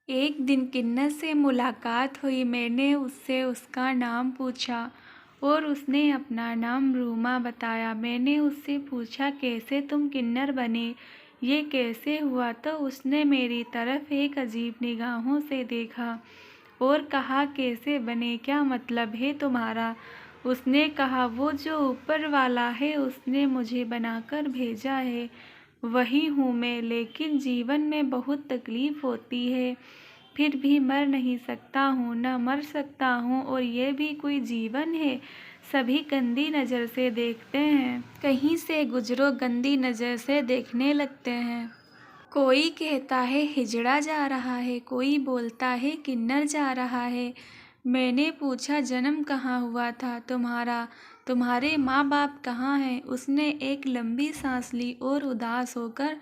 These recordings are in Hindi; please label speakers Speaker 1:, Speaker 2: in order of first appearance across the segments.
Speaker 1: एक दिन किन्नर से मुलाकात हुई। मैंने उससे उसका नाम पूछा और उसने अपना नाम रूमा बताया। मैंने उससे पूछा, कैसे तुम किन्नर बने, ये कैसे हुआ? तो उसने मेरी तरफ एक अजीब निगाहों से देखा और कहा, कैसे बने, क्या मतलब है तुम्हारा? उसने कहा, वो जो ऊपर वाला है उसने मुझे बनाकर भेजा है, वही हूँ मैं। लेकिन जीवन में बहुत तकलीफ होती है, फिर भी मर नहीं सकता हूँ, न मर सकता हूँ। और ये भी कोई जीवन है? सभी गंदी नज़र से देखते हैं, कहीं से गुजरो गंदी नज़र से देखने लगते हैं। कोई कहता है हिजड़ा जा रहा है, कोई बोलता है किन्नर जा रहा है। मैंने पूछा, जन्म कहाँ हुआ था तुम्हारा? तुम्हारे माँ बाप कहाँ हैं? उसने एक लंबी सांस ली और उदास होकर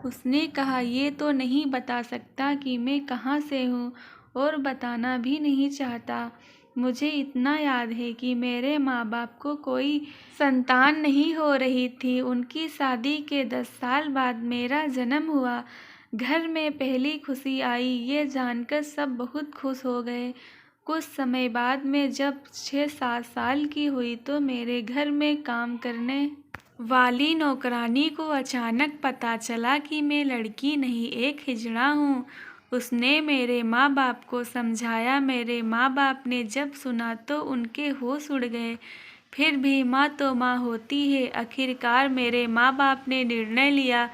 Speaker 1: उसने कहा, ये तो नहीं बता सकता कि मैं कहाँ से हूँ, और बताना भी नहीं चाहता। मुझे इतना याद है कि मेरे माँ बाप को कोई संतान नहीं हो रही थी। उनकी शादी के 10 साल बाद मेरा जन्म हुआ। घर में पहली खुशी आई, ये जानकर सब बहुत खुश हो गए। कुछ समय बाद में जब 6-7 साल की हुई तो मेरे घर में काम करने वाली नौकरानी को अचानक पता चला कि मैं लड़की नहीं, एक हिजड़ा हूँ। उसने मेरे माँ बाप को समझाया। मेरे माँ बाप ने जब सुना तो उनके होश उड़ गए। फिर भी माँ तो माँ होती है। आखिरकार मेरे माँ बाप ने निर्णय लिया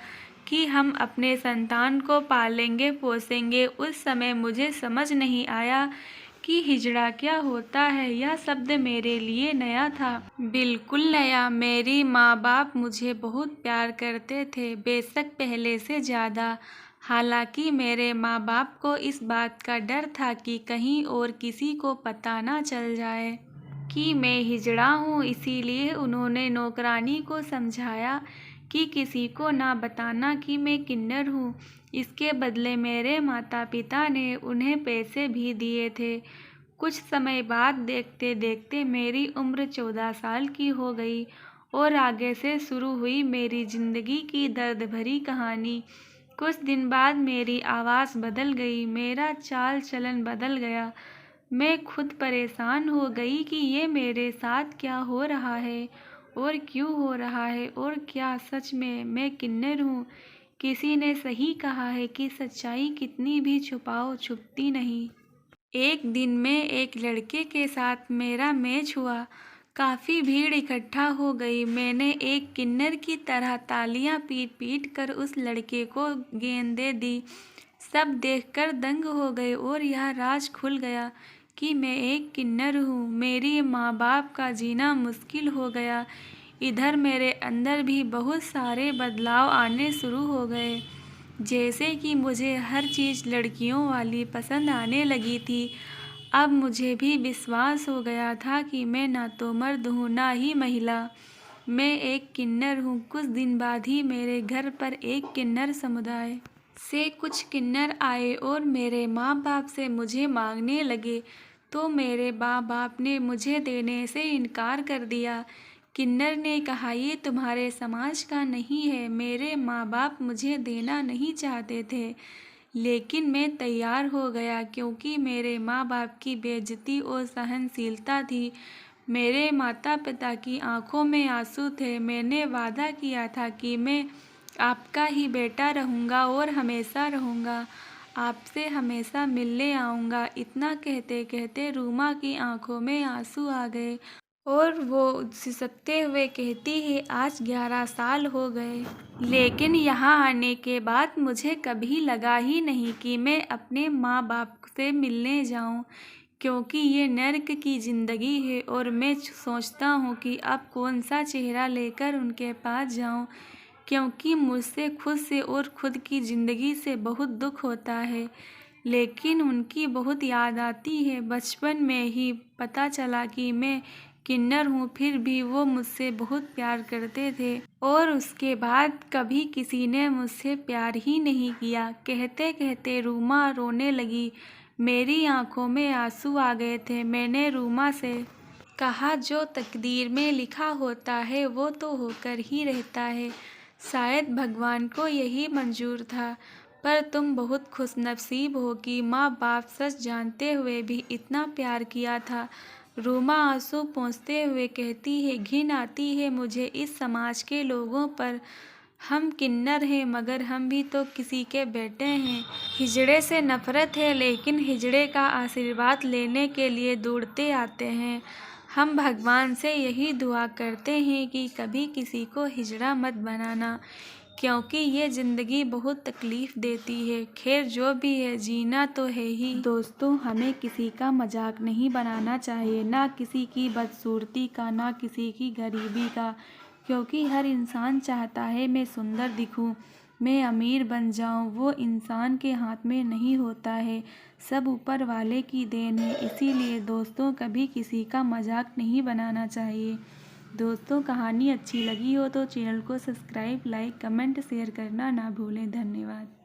Speaker 1: कि हम अपने संतान को पालेंगे पोसेंगे। उस समय मुझे समझ नहीं आया कि हिजड़ा क्या होता है। यह शब्द मेरे लिए नया था, बिल्कुल नया। मेरी माँ बाप मुझे बहुत प्यार करते थे, बेशक पहले से ज़्यादा। हालांकि मेरे माँ बाप को इस बात का डर था कि कहीं और किसी को पता ना चल जाए कि मैं हिजड़ा हूँ। इसीलिए उन्होंने नौकरानी को समझाया कि किसी को ना बताना कि मैं किन्नर हूँ। इसके बदले मेरे माता पिता ने उन्हें पैसे भी दिए थे। कुछ समय बाद देखते देखते मेरी उम्र 14 साल की हो गई और आगे से शुरू हुई मेरी ज़िंदगी की दर्द भरी कहानी। कुछ दिन बाद मेरी आवाज़ बदल गई, मेरा चाल चलन बदल गया। मैं खुद परेशान हो गई कि ये मेरे साथ क्या हो रहा है और क्यों हो रहा है, और क्या सच में मैं किन्नर हूँ? किसी ने सही कहा है कि सच्चाई कितनी भी छुपाओ छुपती नहीं। एक दिन में एक लड़के के साथ मेरा मैच हुआ। काफ़ी भीड़ इकट्ठा हो गई। मैंने एक किन्नर की तरह तालियां पीट पीट कर उस लड़के को गेंदें दी। सब देखकर दंग हो गए और यह राज खुल गया कि मैं एक किन्नर हूँ। मेरी माँ बाप का जीना मुश्किल हो गया। इधर मेरे अंदर भी बहुत सारे बदलाव आने शुरू हो गए। जैसे कि मुझे हर चीज़ लड़कियों वाली पसंद आने लगी थी। अब मुझे भी विश्वास हो गया था कि मैं ना तो मर्द हूँ ना ही महिला, मैं एक किन्नर हूँ। कुछ दिन बाद ही मेरे घर पर एक किन्नर समुदाय से कुछ किन्नर आए और मेरे माँ बाप से मुझे मांगने लगे, तो मेरे माँ बाप ने मुझे देने से इनकार कर दिया। किन्नर ने कहा, ये तुम्हारे समाज का नहीं है। मेरे माँ बाप मुझे देना नहीं चाहते थे, लेकिन मैं तैयार हो गया क्योंकि मेरे माँ बाप की बेइज्जती और सहनशीलता थी। मेरे माता पिता की आंखों में आंसू थे। मैंने वादा किया था कि मैं आपका ही बेटा रहूँगा और हमेशा रहूँगा, आपसे हमेशा मिलने आऊँगा। इतना कहते कहते रूमा की आंखों में आंसू आ गए और वो सिसकते हुए कहती है, आज 11 साल हो गए, लेकिन यहाँ आने के बाद मुझे कभी लगा ही नहीं कि मैं अपने माँ बाप से मिलने जाऊँ, क्योंकि ये नर्क की ज़िंदगी है। और मैं सोचता हूँ कि अब कौन सा चेहरा लेकर उनके पास जाऊँ, क्योंकि मुझसे खुद से और खुद की ज़िंदगी से बहुत दुख होता है। लेकिन उनकी बहुत याद आती है। बचपन में ही पता चला कि मैं किन्नर हूँ, फिर भी वो मुझसे बहुत प्यार करते थे और उसके बाद कभी किसी ने मुझसे प्यार ही नहीं किया। कहते कहते रूमा रोने लगी। मेरी आंखों में आंसू आ गए थे। मैंने रूमा से कहा, जो तकदीर में लिखा होता है वो तो होकर ही रहता है। शायद भगवान को यही मंजूर था। पर तुम बहुत खुशनसीब हो कि माँ बाप सच जानते हुए भी इतना प्यार किया था। रूमा आंसू पोंछते हुए कहती है, घिन आती है मुझे इस समाज के लोगों पर। हम किन्नर हैं मगर हम भी तो किसी के बेटे हैं। हिजड़े से नफरत है लेकिन हिजड़े का आशीर्वाद लेने के लिए दौड़ते आते हैं। हम भगवान से यही दुआ करते हैं कि कभी किसी को हिजड़ा मत बनाना, क्योंकि ये ज़िंदगी बहुत तकलीफ़ देती है। खैर जो भी है, जीना तो है ही। दोस्तों, हमें किसी का मजाक नहीं बनाना चाहिए, ना किसी की बदसूरती का, ना किसी की गरीबी का, क्योंकि हर इंसान चाहता है मैं सुंदर दिखूं, मैं अमीर बन जाऊं। वो इंसान के हाथ में नहीं होता है, सब ऊपर वाले की देन है। इसीलिए दोस्तों, कभी किसी का मजाक नहीं बनाना चाहिए। दोस्तों, कहानी अच्छी लगी हो तो चैनल को सब्सक्राइब, लाइक, कमेंट, शेयर करना ना भूलें। धन्यवाद।